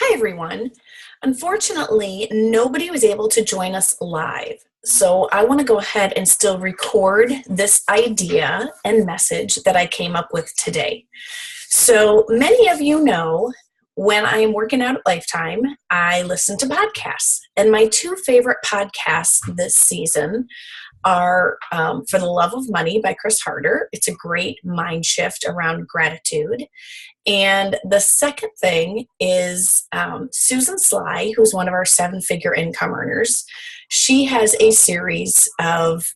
Hi, everyone. Unfortunately, nobody was able to join us live. So I want to go ahead and still record this idea and message that I came up with today. So many of you know when I am working out at Lifetime, I listen to podcasts. And my two favorite podcasts this season are For the Love of Money by Chris Harder. It's a great mind shift around gratitude. And the second thing is Susan Sly, who's one of our seven-figure income earners. She has a series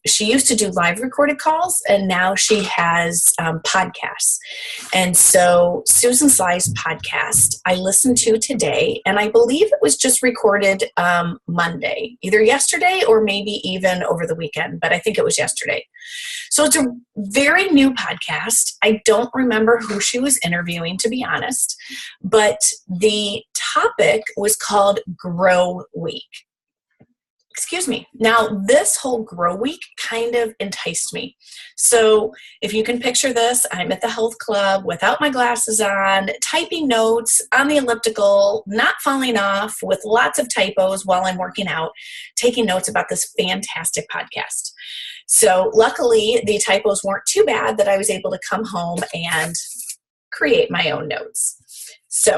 she used to do live recorded calls, and now she has podcasts. And so Susan Sly's podcast, I listened to today, and I believe it was just recorded Monday, either yesterday or maybe even over the weekend, but I think it was yesterday. So it's a very new podcast. I don't remember who she was interviewing, to be honest, but the topic was called Grow Week. Excuse me. Now, this whole Grow Week kind of enticed me. So if you can picture this, I'm at the health club without my glasses on, typing notes on the elliptical, not falling off with lots of typos while I'm working out, taking notes about this fantastic podcast. So luckily, the typos weren't too bad that I was able to come home and create my own notes. So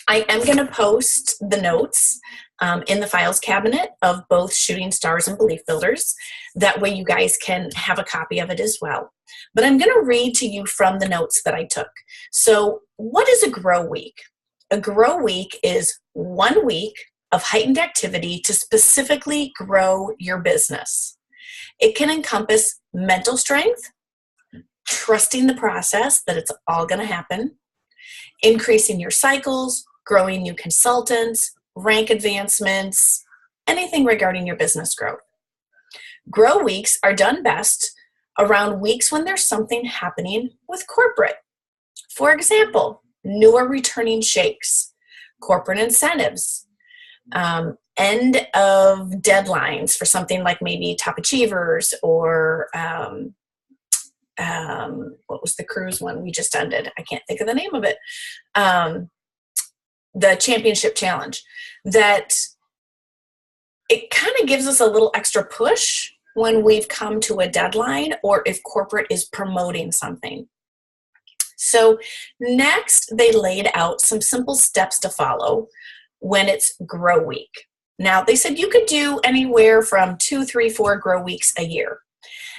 I am going to post the notes in the files cabinet of both Shooting Stars and Belief Builders. That way you guys can have a copy of it as well. But I'm going to read to you from the notes that I took. So what is a Grow Week? A Grow Week is 1 week of heightened activity to specifically grow your business. It can encompass mental strength, trusting the process that it's all going to happen, increasing your cycles, growing new consultants, rank advancements, anything regarding your business growth. Grow weeks are done best around weeks when there's something happening with corporate. For example, newer returning shakes, corporate incentives, end of deadlines for something like maybe Top Achievers or what was the cruise one we just ended? I can't think of the name of it. The Championship Challenge. That it kind of gives us a little extra push when we've come to a deadline or if corporate is promoting something. So next, they laid out some simple steps to follow when it's Grow Week. Now, they said you could do anywhere from 2, 3, 4 Grow Weeks a year.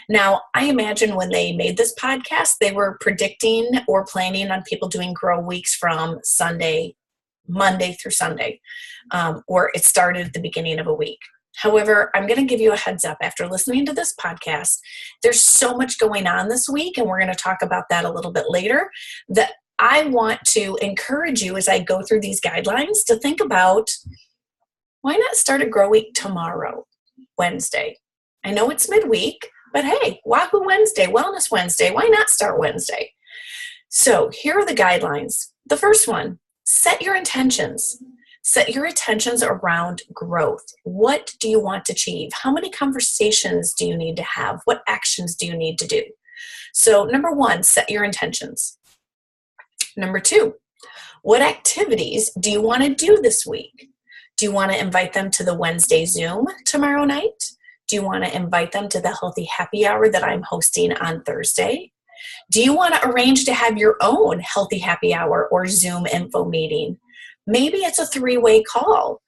Now, I imagine when they made this podcast, they were predicting or planning on people doing Grow Weeks from Monday through Sunday, or it started at the beginning of a week. However, I'm going to give you a heads up after listening to this podcast. There's so much going on this week, and we're going to talk about that a little bit later, that I want to encourage you as I go through these guidelines to think about, why not start a Grow Week tomorrow, Wednesday? I know it's midweek, but hey, Wahoo Wednesday, Wellness Wednesday, why not start Wednesday? So here are the guidelines. The first one, set your intentions. Set your intentions around growth. What do you want to achieve? How many conversations do you need to have? What actions do you need to do? So number 1, set your intentions. Number 2, what activities do you want to do this week? Do you want to invite them to the Wednesday Zoom tomorrow night? Do you want to invite them to the Healthy Happy Hour that I'm hosting on Thursday? Do you want to arrange to have your own Healthy Happy Hour or Zoom info meeting? Maybe it's a 3-way call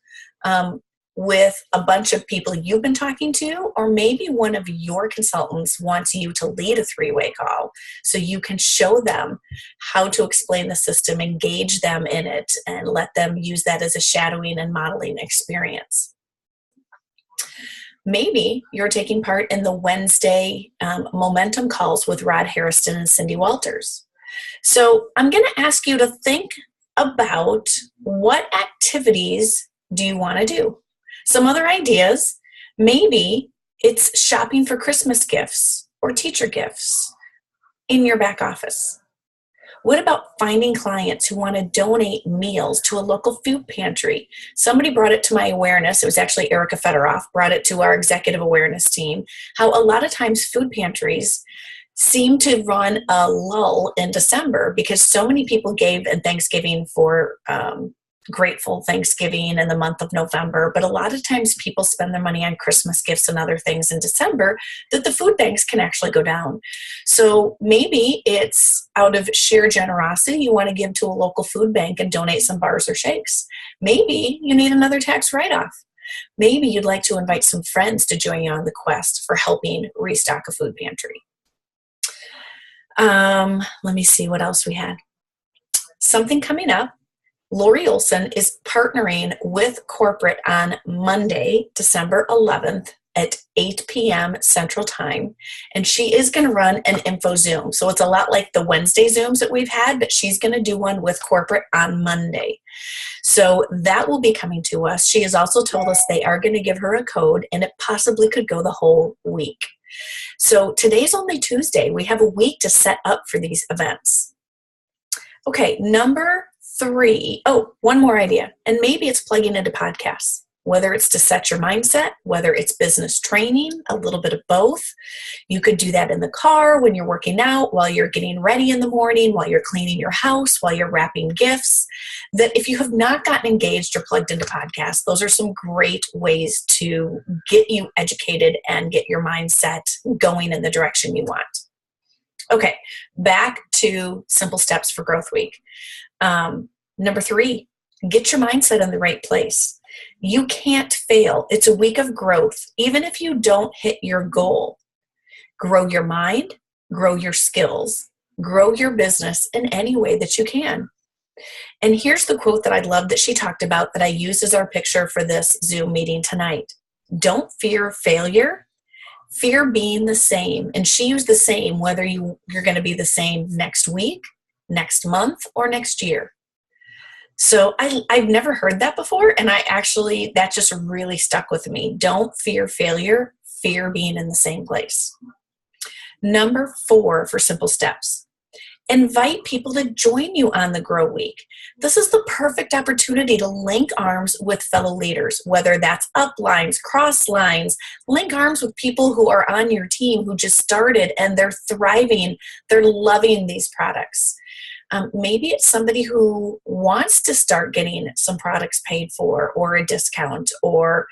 with a bunch of people you've been talking to, or maybe one of your consultants wants you to lead a 3-way call so you can show them how to explain the system, engage them in it, and let them use that as a shadowing and modeling experience. Maybe you're taking part in the Wednesday momentum calls with Rod Harrison and Cindy Walters. So I'm going to ask you to think about what activities do you want to do. Some other ideas, maybe it's shopping for Christmas gifts or teacher gifts in your back office. What about finding clients who want to donate meals to a local food pantry? Somebody brought it to my awareness. It was actually Erica Federoff brought it to our executive awareness team, how a lot of times food pantries seem to run a lull in December because so many people gave in Thanksgiving for grateful Thanksgiving in the month of November, but a lot of times people spend their money on Christmas gifts and other things in December that the food banks can actually go down. So maybe it's out of sheer generosity, you want to give to a local food bank and donate some bars or shakes. Maybe you need another tax write-off. Maybe you'd like to invite some friends to join you on the quest for helping restock a food pantry. Let me see what else we had. Something coming up. Lori Olson is partnering with corporate on Monday, December 11th at 8 p.m. Central Time. And she is going to run an info Zoom. So it's a lot like the Wednesday Zooms that we've had, but she's going to do one with corporate on Monday. So that will be coming to us. She has also told us they are going to give her a code, and it possibly could go the whole week. So today's only Tuesday. We have a week to set up for these events. Okay, number 3. Oh, one more idea. And maybe it's plugging into podcasts, whether it's to set your mindset, whether it's business training, a little bit of both. You could do that in the car, when you're working out, while you're getting ready in the morning, while you're cleaning your house, while you're wrapping gifts. That if you have not gotten engaged or plugged into podcasts, those are some great ways to get you educated and get your mindset going in the direction you want. Okay, back to simple steps for Growth Week. Number 3, get your mindset in the right place. You can't fail. It's a week of growth. Even if you don't hit your goal, grow your mind, grow your skills, grow your business in any way that you can. And here's the quote that I love that she talked about that I used as our picture for this Zoom meeting tonight. Don't fear failure. Fear being the same. And she used the same, whether you're going to be the same next week, next month, or next year. So I've never heard that before, and that just really stuck with me. Don't fear failure, fear being in the same place. Number 4 for simple steps. Invite people to join you on the Grow Week. This is the perfect opportunity to link arms with fellow leaders, whether that's uplines, cross lines, link arms with people who are on your team who just started and they're thriving, they're loving these products. Maybe it's somebody who wants to start getting some products paid for or a discount, or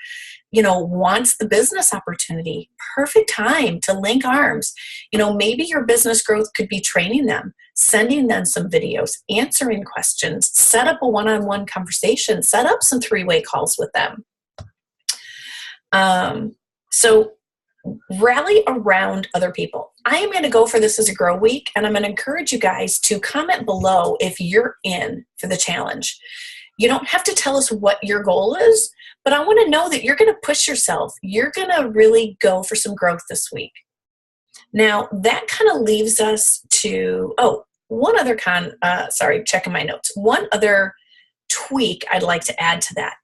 wants the business opportunity. Perfect time to link arms. Maybe your business growth could be training them, sending them some videos, answering questions, set up a one-on-one conversation, set up some 3-way calls with them. So rally around other people. I am going to go for this as a Grow Week, and I'm going to encourage you guys to comment below if you're in for the challenge. You don't have to tell us what your goal is, but I want to know that you're going to push yourself. You're going to really go for some growth this week. Now, that kind of leaves us to, checking my notes. One other tweak I'd like to add to that.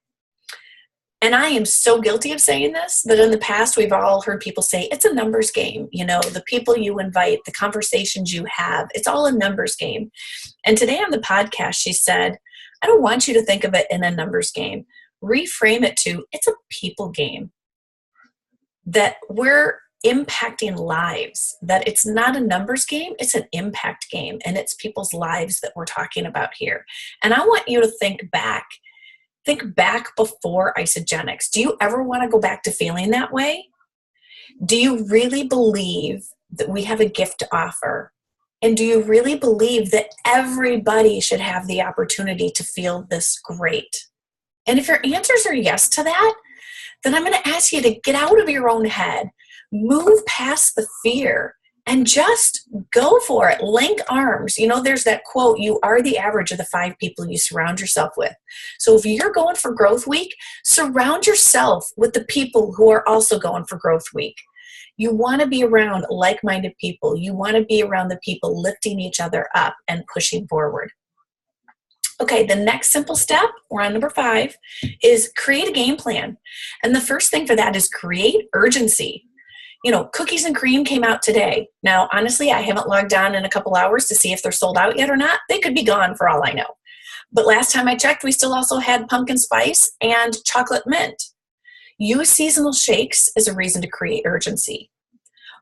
And I am so guilty of saying this, that in the past we've all heard people say, it's a numbers game. The people you invite, the conversations you have, it's all a numbers game. And today on the podcast, she said, I don't want you to think of it in a numbers game. Reframe it to, it's a people game. That we're impacting lives, that it's not a numbers game, it's an impact game, and it's people's lives that we're talking about here. And I want you to think back before Isagenix. Do you ever want to go back to feeling that way? Do you really believe that we have a gift to offer? And do you really believe that everybody should have the opportunity to feel this great? And if your answers are yes to that, then I'm going to ask you to get out of your own head, move past the fear, and just go for it. Link arms. There's that quote, you are the average of the 5 people you surround yourself with. So if you're going for Growth Week, surround yourself with the people who are also going for Growth Week. You want to be around like-minded people. You want to be around the people lifting each other up and pushing forward. Okay, the next simple step, we're on number 5, is create a game plan. And the first thing for that is create urgency. Cookies and cream came out today. Now, honestly, I haven't logged on in a couple hours to see if they're sold out yet or not. They could be gone for all I know. But last time I checked, we still also had pumpkin spice and chocolate mint. Use seasonal shakes as a reason to create urgency.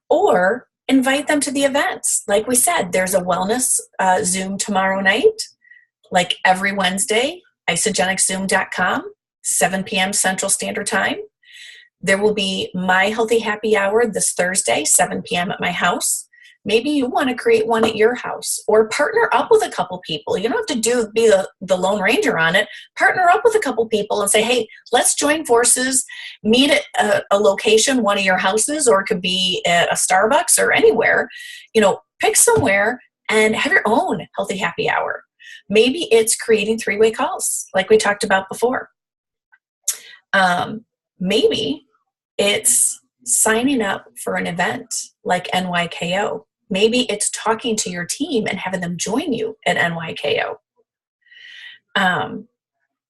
Or invite them to the events. Like we said, there's a wellness Zoom tomorrow night, like every Wednesday. isageniczoom.com, 7 p.m. Central Standard Time. There will be my Healthy Happy Hour this Thursday, 7 p.m. at my house. Maybe you want to create one at your house or partner up with a couple people. You don't have to be the Lone Ranger on it. Partner up with a couple people and say, hey, let's join forces, meet at a location, one of your houses, or it could be at a Starbucks or anywhere. Pick somewhere and have your own Healthy Happy Hour. Maybe it's creating 3-way calls like we talked about before. Maybe it's signing up for an event like NYKO. Maybe it's talking to your team and having them join you at NYKO.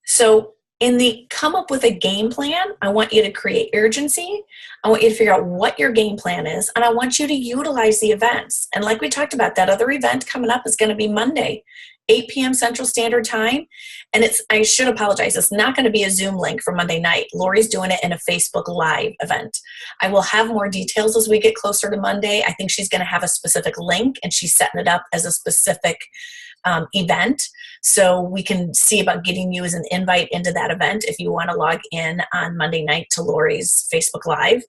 So in the come up with a game plan, I want you to create urgency. I want you to figure out what your game plan is, and I want you to utilize the events. And like we talked about, that other event coming up is going to be Monday, 8 p.m. Central Standard Time. And I should apologize, it's not going to be a Zoom link for Monday night. Lori's doing it in a Facebook Live event. I will have more details as we get closer to Monday. I think she's going to have a specific link, and she's setting it up as a specific event. So we can see about getting you as an invite into that event if you want to log in on Monday night to Lori's Facebook Live.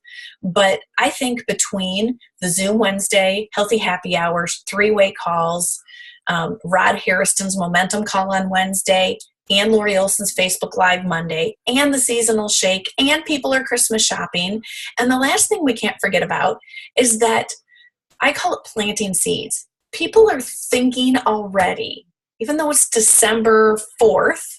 But I think between the Zoom Wednesday, Healthy Happy Hours, 3-way calls, Rod Harrison's Momentum Call on Wednesday, and Lori Olson's Facebook Live Monday, and the seasonal shake, and people are Christmas shopping. And the last thing we can't forget about is that I call it planting seeds. People are thinking already, even though it's December 4th,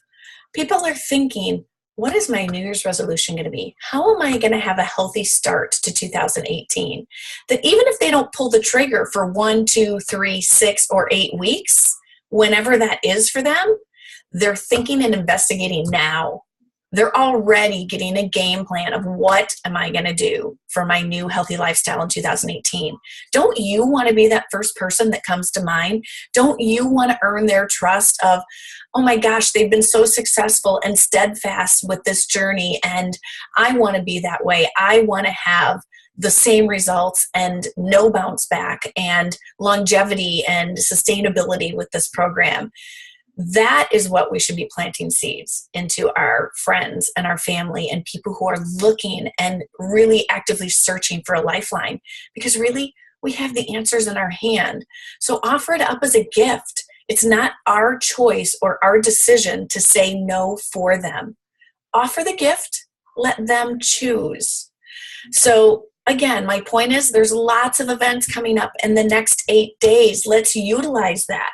people are thinking, what is my New Year's resolution going to be? How am I going to have a healthy start to 2018? That even if they don't pull the trigger for 1, 2, 3, 6, or 8 weeks, whenever that is for them, they're thinking and investigating now. They're already getting a game plan of what am I going to do for my new healthy lifestyle in 2018. Don't you want to be that first person that comes to mind? Don't you want to earn their trust of, oh my gosh, they've been so successful and steadfast with this journey, and I want to be that way. I want to have the same results and no bounce back and longevity and sustainability with this program. That is what we should be planting seeds into our friends and our family and people who are looking and really actively searching for a lifeline, because really we have the answers in our hand. So offer it up as a gift. It's not our choice or our decision to say no for them. Offer the gift, let them choose. So again, my point is there's lots of events coming up in the next 8 days. Let's utilize that.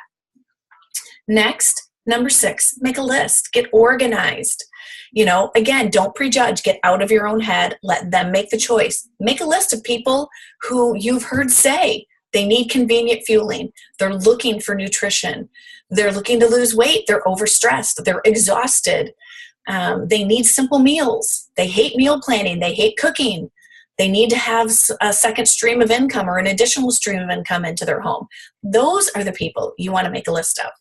Next, number 6, make a list, get organized. Again, don't prejudge, get out of your own head, let them make the choice. Make a list of people who you've heard say they need convenient fueling, they're looking for nutrition, they're looking to lose weight, they're overstressed, they're exhausted, they need simple meals, they hate meal planning, they hate cooking, they need to have a second stream of income or an additional stream of income into their home. Those are the people you want to make a list of.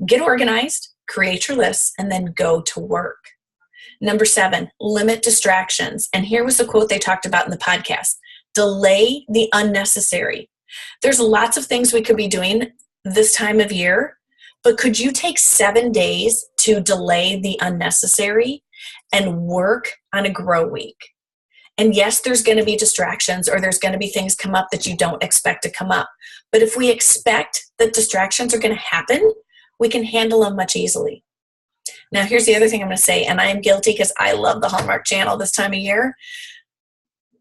Get organized, create your list, and then go to work. Number 7, limit distractions. And here was the quote they talked about in the podcast. Delay the unnecessary. There's lots of things we could be doing this time of year, but could you take 7 days to delay the unnecessary and work on a grow week? And yes, there's going to be distractions, or there's going to be things come up that you don't expect to come up. But if we expect that distractions are going to happen, we can handle them much easily. Now, here's the other thing I'm going to say, and I am guilty because I love the Hallmark Channel this time of year.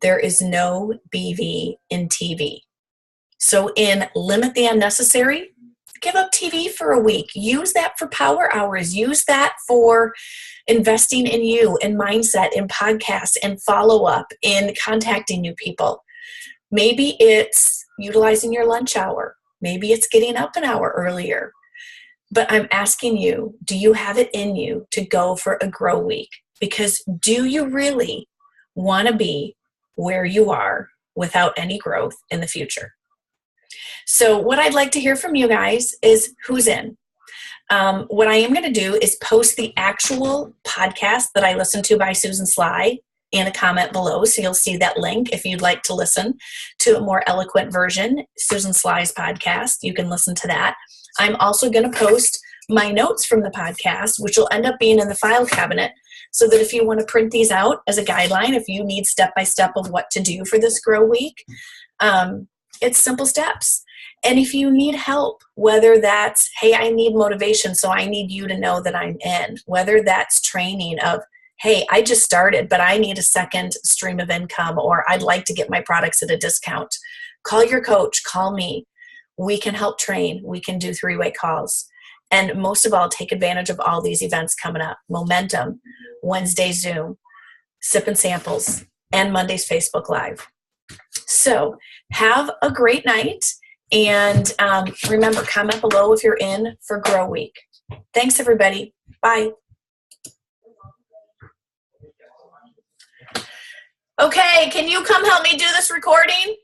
There is no BV in TV. So in limit the unnecessary, give up TV for a week. Use that for power hours. Use that for investing in you, in mindset, in podcasts, in follow-up, in contacting new people. Maybe it's utilizing your lunch hour. Maybe it's getting up an hour earlier. But I'm asking you, do you have it in you to go for a grow week? Because do you really want to be where you are without any growth in the future? So what I'd like to hear from you guys is who's in. What I am going to do is post the actual podcast that I listened to by Susan Sly in a comment below. So you'll see that link if you'd like to listen to a more eloquent version, Susan Sly's podcast. You can listen to that. I'm also going to post my notes from the podcast, which will end up being in the file cabinet, so that if you want to print these out as a guideline, if you need step-by-step of what to do for this Grow Week, it's simple steps. And if you need help, whether that's, hey, I need motivation, so I need you to know that I'm in, whether that's training of, hey, I just started, but I need a second stream of income, or I'd like to get my products at a discount, call your coach, call me. We can help train. We can do 3-way calls. And most of all, take advantage of all these events coming up. Momentum, Wednesday Zoom, Sip and Samples, and Monday's Facebook Live. So have a great night. And remember, comment below if you're in for Grow Week. Thanks, everybody. Bye. Okay, can you come help me do this recording?